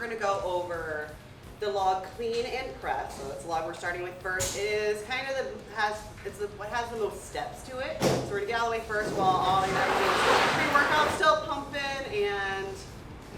going to go over the log clean and press. So that's the log we're starting with first. It is kind of what has the most steps to it. So we're going to get out of the way first while all your pre-workout's still pumping and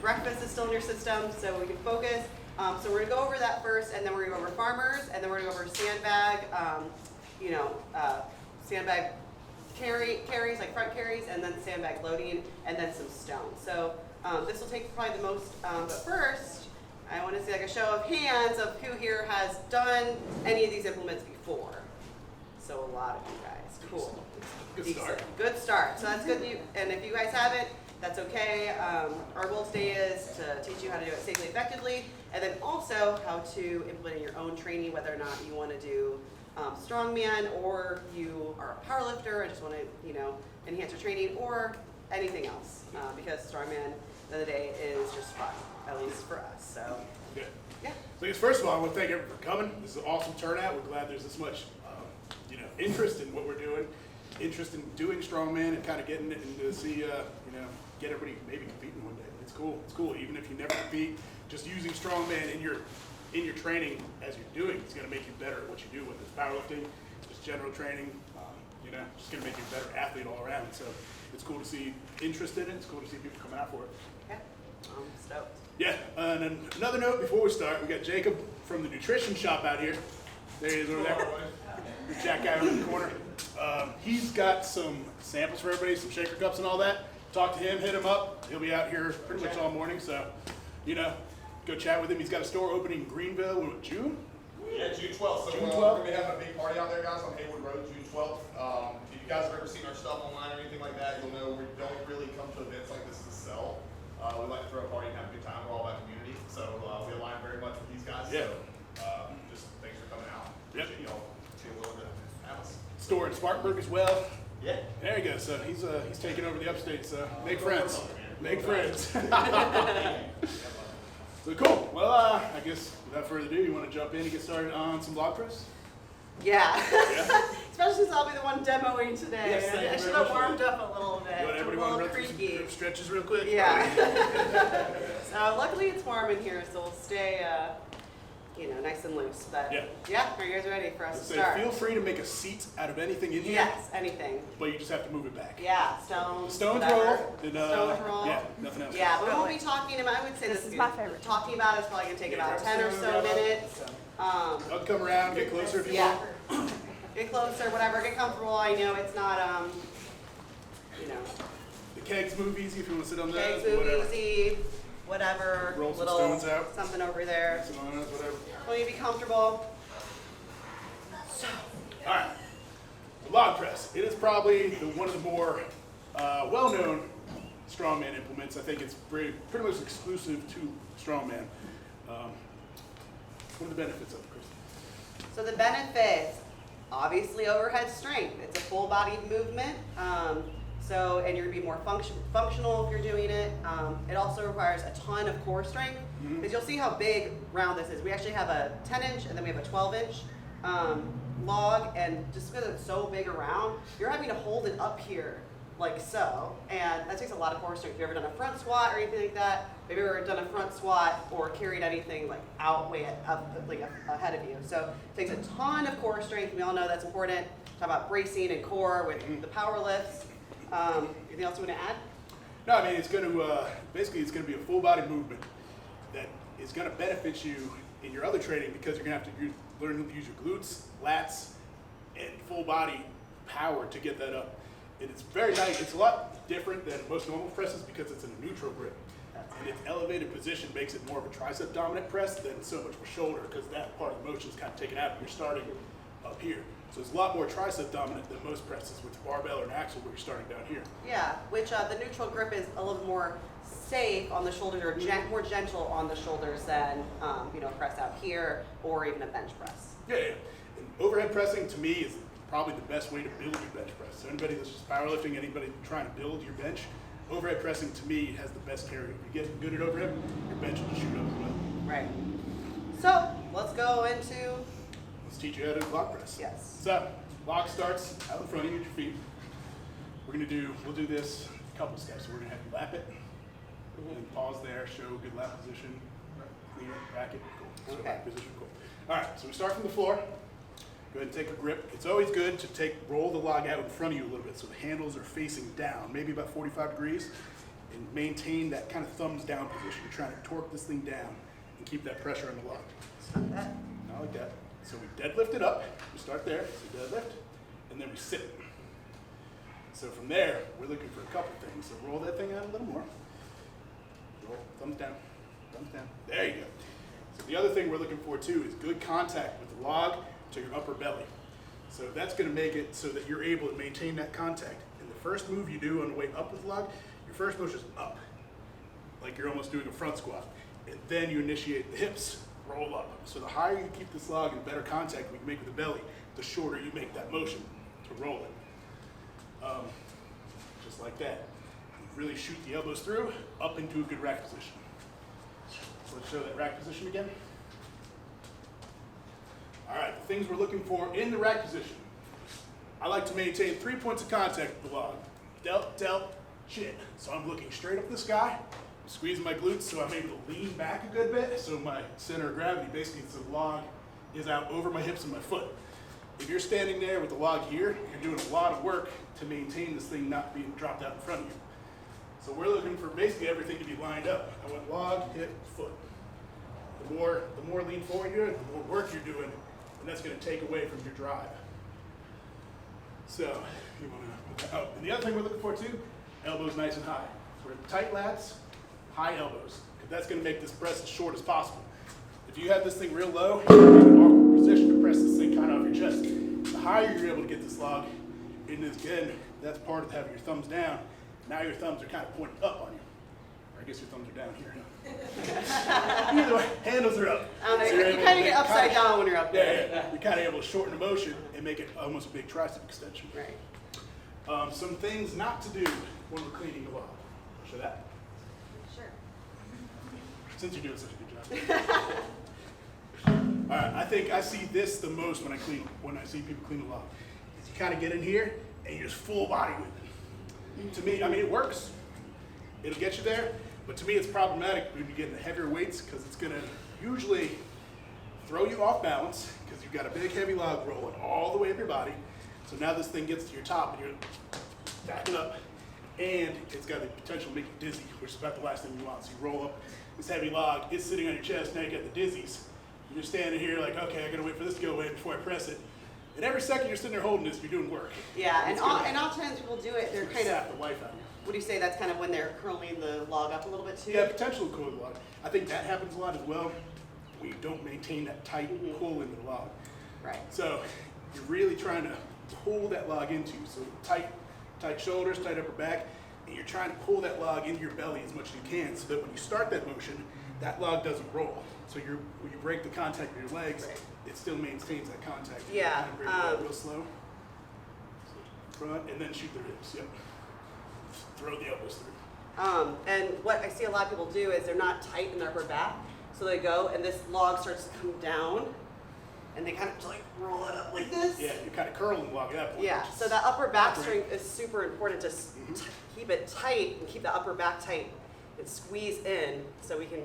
breakfast is still in your system, so we can focus. So we're going to go over that first, and then we're going to go over farmers, and then we're going to go over sandbag, sandbag carries, like front carries, and then sandbag loading, and then some stones. So this will take probably the most, but first, I want to see like a show of hands of who here has done any of these implements before. So a lot of you guys. Cool. Good start. Good start. So that's good. And if you guys haven't, that's okay. Our goal today is to teach you how to do it safely, effectively, and then also how to implement in your own training, whether or not you want to do Strongman, or you are a powerlifter and just want to, enhance your training, or anything else, because Strongman, at the end of the day, is just fun, at least for us. So, good. Yeah. So I guess first of all, I want to thank everyone for coming. This is an awesome turnout. We're glad there's this much, interest in what we're doing, interest in doing Strongman, and kind of getting it, and to see, get everybody maybe competing one day. It's cool. It's cool. Even if you never compete, just using Strongman in your training as you're doing, it's going to make you better at what you do, whether it's powerlifting, just general training, just going to make you a better athlete all around. So it's cool to see interest in it. It's cool to see people come out for it. Yeah, I'm stoked. Yeah, and then another note before we start, we got Jacob from the nutrition shop out here. There he is over there. The Jack guy over in the corner. He's got some samples for everybody, some shaker cups and all that. Talk to him, hit him up. He'll be out here pretty much all morning, so, go chat with him. He's got a store opening in Greenville in June? Yeah, June 12th. So June we're 12th? going to be having a big party out there, guys, on Haywood Road, June 12th. If you guys have ever seen our stuff online or anything like that, you'll know we don't really come to events like this to sell. We like to throw a party and have a good time. We're all about community, so we align very much with these guys. Yeah. So just thanks for coming out. Yep. Appreciate y'all being willing to have us. Store in Spartanburg as well. Yeah. There you go. So he's taking over the upstate, so make friends. Make friends. So cool. Well, I guess without further ado, you want to jump in and get started on some log press? Yeah. Yeah. Especially since I'll be the one demoing today. Yes, thank you I should very have much. warmed up a little bit. You want It's a everybody want little to run through creaky. some stretches real quick? Yeah. So luckily it's warm in here, so we'll stay, nice and loose. But Yeah. are you guys ready for us to So start? feel free to make a seat out of anything in here. Yes, anything. But you just have to move it back. Yeah, stones. Stones whatever. roll. Then, Stones roll. Yeah, nothing else. Yeah, but we won't be talking about. I would say this is my favorite. Talking about it's probably gonna take Yeah, about grab 10 or some, so grab up. minutes. I'll come around, get closer if you Yeah. want. Get closer, whatever. Get comfortable. I know it's not, The kegs move easy if you want to sit on kegs those. move Whatever. easy. Whatever. Roll some little stones out. something over there. Sit on those, whatever. Want you to be comfortable. So. All right. The log press. It is probably one of the more well-known Strongman implements. I think it's pretty much exclusive to Strongman. What are the benefits of it, Chris? So the benefits, obviously overhead strength. It's a full body movement. And you're gonna be more functional if you're doing it. It also requires a ton of core strength, because you'll see how big round this is. We actually have a 10-inch and then we have a 12-inch log, and just because it's so big around, you're having to hold it up here like so, and that takes a lot of core strength. If you've ever done a front squat or anything like that, maybe you've ever done a front squat or carried anything like ahead of you. So it takes a ton of core strength. We all know that's important. Talk about bracing and core with the power lifts. Anything else you want to add? No, I mean, it's going to, basically it's going to be a full body movement that is going to benefit you in your other training, because you're going to have to learn to use your glutes, lats, and full body power to get that up. And it's very nice. It's a lot different than most normal presses because it's in a neutral grip. And its elevated position makes it more of a tricep dominant press than so much for shoulder, because that part of the motion is kind of taken out and you're starting up here. So it's a lot more tricep dominant than most presses with barbell or an axle where you're starting down here. Yeah, which the neutral grip is a little more safe on the shoulders, or more gentle on the shoulders than press out here or even a bench press. Yeah. And overhead pressing to me is probably the best way to build your bench press. So anybody that's just powerlifting, anybody trying to build your bench, overhead pressing to me has the best carry. If you get good at overhead, your bench will shoot up as well. Right. So let's go into. Let's teach you how to do log press. Yes. So log starts out in front of you with your feet. We'll do this a couple steps. So we're gonna have you lap it, and then pause there, show good lap position, clean it, rack it, cool. So Okay. rack position, cool. All right, so we start from the floor. Go ahead and take a grip. It's always good to roll the log out in front of you a little bit so the handles are facing down, maybe about 45 degrees, and maintain that kind of thumbs down position. You're trying to torque this thing down and keep that pressure on the log. Stop that. Not like that. So we deadlift it up. We start there, so deadlift, and then we sit it. So from there, we're looking for a couple things. So roll that thing out a little more. Roll, thumbs down, thumbs down. There you go. So the other thing we're looking for too is good contact with the log to your upper belly. So that's going to make it so that you're able to maintain that contact. And the first move you do on the way up with the log, your first motion is up, like you're almost doing a front squat. And then you initiate the hips, roll up. So the higher you keep this log in better contact we can make with the belly, the shorter you make that motion to roll it. Just like that. Really shoot the elbows through, up into a good rack position. So let's show that rack position again. All right, the things we're looking for in the rack position. I like to maintain 3 points of contact with the log. Delt, delt, chin. So I'm looking straight up the sky. I'm squeezing my glutes so I'm able to lean back a good bit. So my center of gravity, basically, so the log is out over my hips and my foot. If you're standing there with the log here, you're doing a lot of work to maintain this thing not being dropped out in front of you. So we're looking for basically everything to be lined up. I want log, hip, foot. The more lean forward you're doing, the more work you're doing, and that's going to take away from your drive. So you want to put that up. And the other thing we're looking for too, elbows nice and high. We're tight lats, high elbows, because that's going to make this press as short as possible. If you have this thing real low, you're in an awkward position to press this thing kind of off your chest. The higher you're able to get this log in this, again, that's part of having your thumbs down. Now your thumbs are kind of pointing up on you. Or I guess your thumbs are down here. Either way, handles are up. I don't know, So you're you able kind to of get make upside down when you're up there. Yeah, you're kind of able to shorten the motion and make it almost a big tricep extension. Right. Some things not to do when we're cleaning the log. Show that. Sure. Since you're doing such a good job. All right, I think I see this the most when I see people clean the log. Is you kind of get in here and you just full body with it. To me, I mean, it works. It'll get you there, but to me it's problematic when you get into heavier weights because it's gonna usually throw you off balance because you've got a big heavy log rolling all the way up your body. So now this thing gets to your top and you're backing up, and it's got the potential to make you dizzy, which is about the last thing you want. So you roll up this heavy log, it's sitting on your chest, now you get the dizzies. You're standing here like, okay, I gotta wait for this to go away before I press it. And every second you're sitting there holding this, you're doing work. Yeah, and oftentimes people do it, they're kind Sap of, the life out of you. what do you say, that's kind of when they're curling the log up a little bit too? Yeah, potential to cool the log. I think that happens a lot as well. We don't maintain that tight pull into the log. Right. So you're really trying to pull that log into you. So tight shoulders, tight upper back, and you're trying to pull that log into your belly as much as you can so that when you start that motion, that log doesn't roll. So when you break the contact with your legs, Right. it still maintains that contact. Yeah, Kind of bring it up real slow. So front, and then shoot the ribs. Yep. Throw the elbows through. And what I see a lot of people do is they're not tight in their upper back, so they go and this log starts to come down, and they kind of just like roll it up like this. Yeah, you're kind of curling the log at that point. Yeah, which is so that upper back great. strength is super important to keep it tight and keep the upper back tight and squeeze in so we can.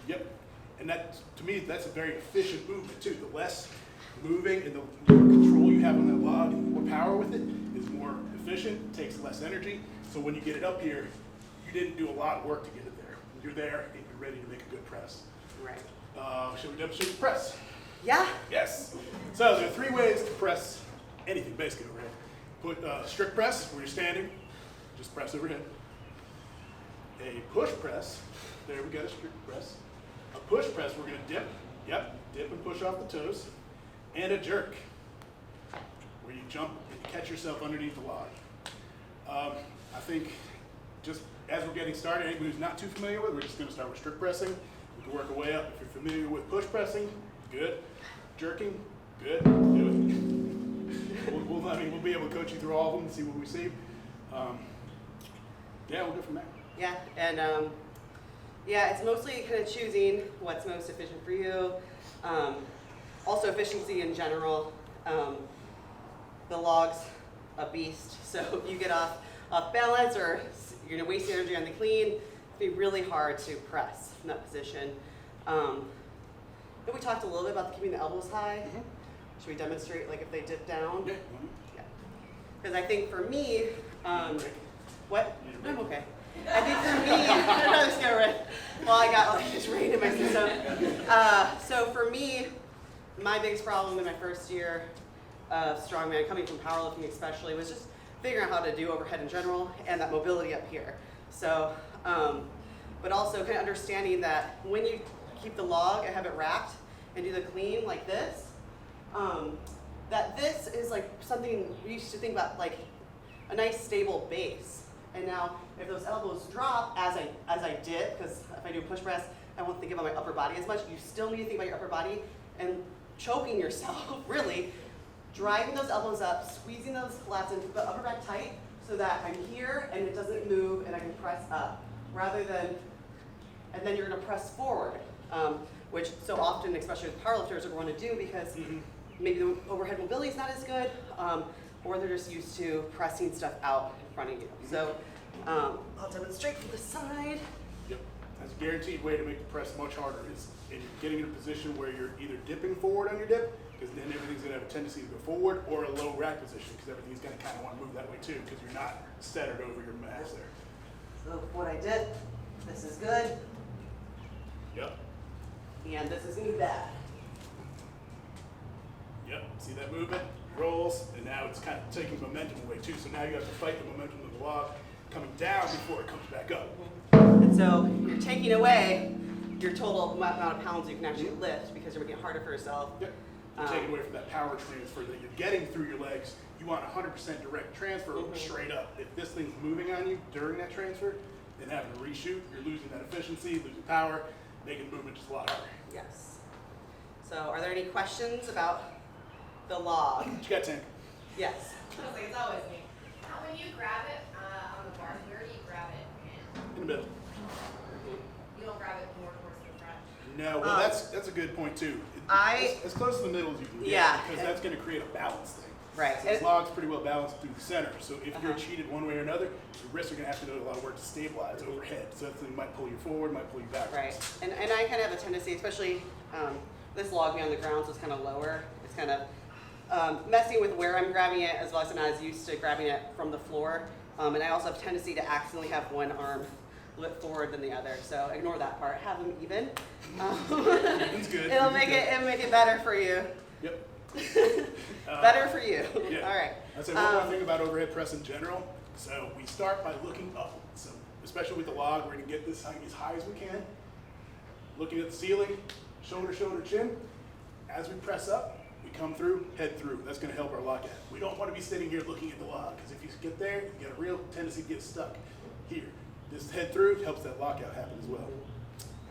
Yep. And that, to me, that's a very efficient movement too. The less moving and the more control you have on that log and the more power with it is more efficient, takes less energy. So when you get it up here, you didn't do a lot of work to get it there. You're there and you're ready to make a good press. Right. Should we demonstrate the press? Yeah. Yes. So there are 3 ways to press anything basically overhead. Put strict press, where you're standing, just press overhead. A push press, there we got a strict press. A push press, we're gonna dip, dip and push off the toes. And a jerk, where you jump and you catch yourself underneath the log. I think just as we're getting started, anybody who's not too familiar with, we're just gonna start with strict pressing. We can work our way up. If you're familiar with push pressing, good. Jerking, good. Do it. We'll be able to coach you through all of them and see what we see. Yeah, we'll go from there. Yeah, and yeah, it's mostly kind of choosing what's most efficient for you. Also efficiency in general. The log's a beast, so if you get off balance or you're gonna waste energy on the clean, it'd be really hard to press from that position. Then we talked a little bit about keeping the elbows high. Should we demonstrate like if they dip down? Yeah. Yeah. Because I think for me, what? I'm okay. I think for me, I'd rather just get rid. Well, I got like just rain in my system. So for me, my biggest problem in my first year of Strongman, coming from powerlifting especially, was just figuring out how to do overhead in general and that mobility up here. So, but also kind of understanding that when you keep the log and have it wrapped and do the clean like this, that this is like something we used to think about, like a nice stable base. And now if those elbows drop as I dip, because if I do push press, I won't think about my upper body as much. You still need to think about your upper body and choking yourself, really. Driving those elbows up, squeezing those lats into the upper back tight so that I'm here and it doesn't move and I can press up. Rather than, and then you're gonna press forward, which so often, especially with powerlifters, are going to do because maybe the overhead mobility is not as good, or they're just used to pressing stuff out in front of you. So I'll demonstrate from the side. Yep. That's a guaranteed way to make the press much harder is getting in a position where you're either dipping forward on your dip, because then everything's going to have a tendency to go forward, or a low rack position, because everything's going to kind of want to move that way too, because you're not centered over your mass there. So what I did, this is good, Yep. and this is gonna be bad. Yep. See that movement? Rolls, and now it's kind of taking momentum away too. So now you have to fight the momentum of the log coming down before it comes back up. And so you're taking away your total amount of pounds you can actually lift because you're making it harder for yourself. Yep. You're taking away from that power transfer that you're getting through your legs. You want 100% direct transfer straight up. If this thing's moving on you during that transfer, then having to reshoot, you're losing that efficiency, losing power, making movement just a lot harder. Yes. So are there any questions about the log? What you got, Tank? Yes. It's always me. Now, when you grab it on the bar, where do you grab it in? In the middle. You don't grab it more towards the front. No, well that's a good point too. As close to the middle as you can get, Yeah. because that's going to create a balance thing. Right. So this log's pretty well balanced through the center. So if you're cheated one way or another, your wrists are going to have to do a lot of work to stabilize overhead. So that thing might pull you forward, might pull you backwards. Right. And I kind of have a tendency, especially this log being on the ground, so it's kind of lower. It's kind of messing with where I'm grabbing it, as well as I'm not as used to grabbing it from the floor. And I also have a tendency to accidentally have one arm lift forward than the other. So ignore that part. Have them even. Even's good. It'll make it better for you. Yep. Better for you. Yeah. All right. I'd say one more thing about overhead press in general. So we start by looking up. So especially with the log, we're going to get this as high as we can. Looking at the ceiling, shoulder, shoulder, chin. As we press up, we come through, head through. That's going to help our lockout. We don't want to be sitting here looking at the log, because if you get there, you get a real tendency to get stuck here. This head through helps that lockout happen as well.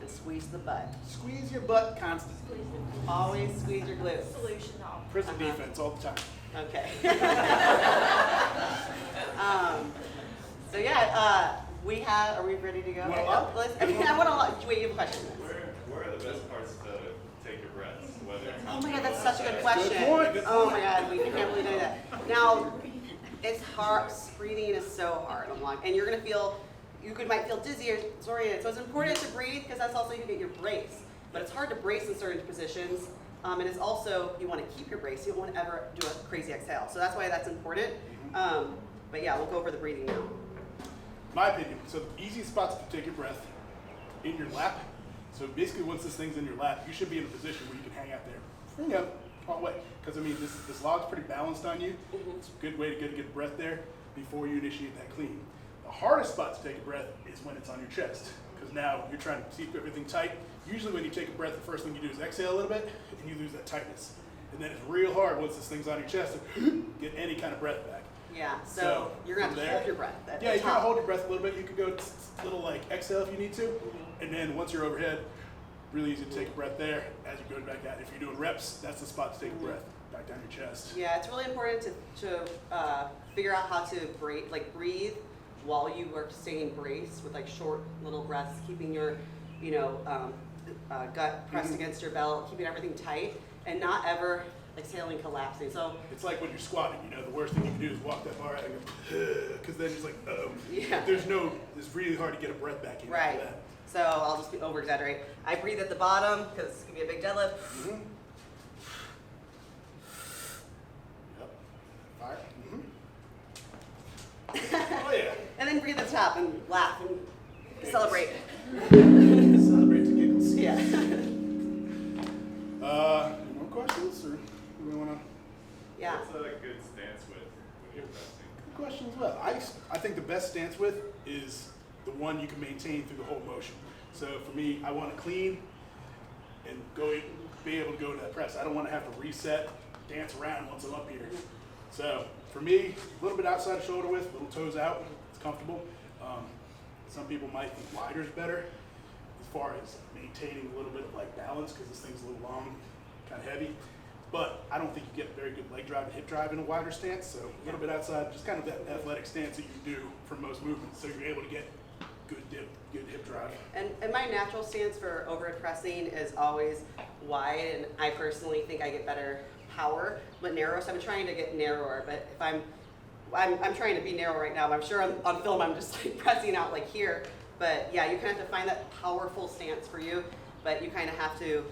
And squeeze the butt. Squeeze your butt constantly. Always squeeze your glutes. Solution to all. Prison defense all the time. Okay. So yeah, we have. Are we ready to go? Well, I want to. Wait, you have a question. Where are the best parts to take your breaths? Whether it's Oh my God, that's such a good question. Good point, good Oh point. my God, we can't really do that. Now, it's hard. Breathing is so hard on log, and you're gonna feel. Might feel dizzy or disoriented. So it's important to breathe because that's also you get your brace. But it's hard to brace in certain positions. And it's also, you want to keep your brace. You don't want to ever do a crazy exhale. So that's why that's important. But yeah, we'll go over the breathing now. My opinion, so the easiest spots to take your breath in your lap. So basically once this thing's in your lap, you should be in a position where you can hang out there. You know, all the way. Because I mean, this log's pretty balanced on you. It's a good way to get a good breath there before you initiate that clean. The hardest spot to take a breath is when it's on your chest, because now you're trying to keep everything tight. Usually when you take a breath, the first thing you do is exhale a little bit, and you lose that tightness. And then it's real hard once this thing's on your chest to get any kind of breath back. Yeah, so you're going to have to hold your breath. Yeah, you kind of hold your breath a little bit. You could go a little like exhale if you need to. And then once you're overhead, really easy to take a breath there as you go back out. If you're doing reps, that's the spot to take a breath back down your chest. Yeah, it's really important to figure out how to breathe while you are staying braced with like short little breaths, keeping your, gut pressed against your belt, keeping everything tight, and not ever exhaling, collapsing. So it's like when you're squatting, the worst thing you can do is walk that bar out and go, because then it's like, Yeah. it's really hard to get a breath back in right. after that. So I'll just over exaggerate. I breathe at the bottom because it's gonna be a big deadlift. Mm-hmm. Yep. Fire. Mm-hmm. Oh yeah. And then breathe at the top and laugh and celebrate. Celebrate the giggles. Yeah. Any more questions, or do we want to? Yeah. What's a good stance with when you're pressing? Good question as well. I think the best stance with is the one you can maintain through the whole motion. So for me, I want to clean and be able to go to that press. I don't want to have to reset, dance around once I'm up here. So for me, a little bit outside of shoulder width, little toes out, it's comfortable. Some people might think wider is better as far as maintaining a little bit of like balance, because this thing's a little long, kind of heavy. But I don't think you get very good leg drive and hip drive in a wider stance. So a little bit outside, just kind of that athletic stance that you do for most movements. So you're able to get good dip, good hip drive. And my natural stance for overhead pressing is always wide, and I personally think I get better power, but narrow. So I'm trying to get narrower. But if I'm trying to be narrow right now, but I'm sure on film I'm just like pressing out like here. But yeah, you kind of have to find that powerful stance for you, but you kind of have to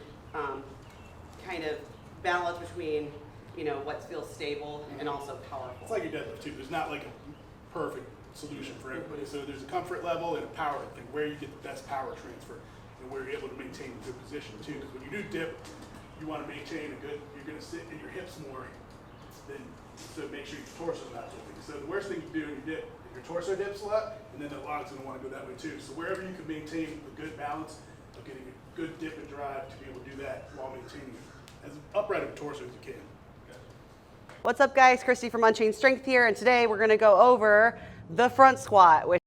kind of balance between, you know, what feels stable and also powerful. It's like your deadlift too. There's not like a perfect solution for everybody. So there's a comfort level and a power thing, where you get the best power transfer and where you're able to maintain a good position too. Because when you do dip, you want to maintain a good, you're going to sit in your hips more than, so make sure your torso's not tilting. So the worst thing you do when you dip, your torso dips a lot, and then the log's going to want to go that way too. So wherever you can maintain a good balance of getting a good dip and drive to be able to do that while maintaining as upright of a torso as you can. What's up, guys? Christy from Unchained Strength here, and today we're going to go over the front squat, which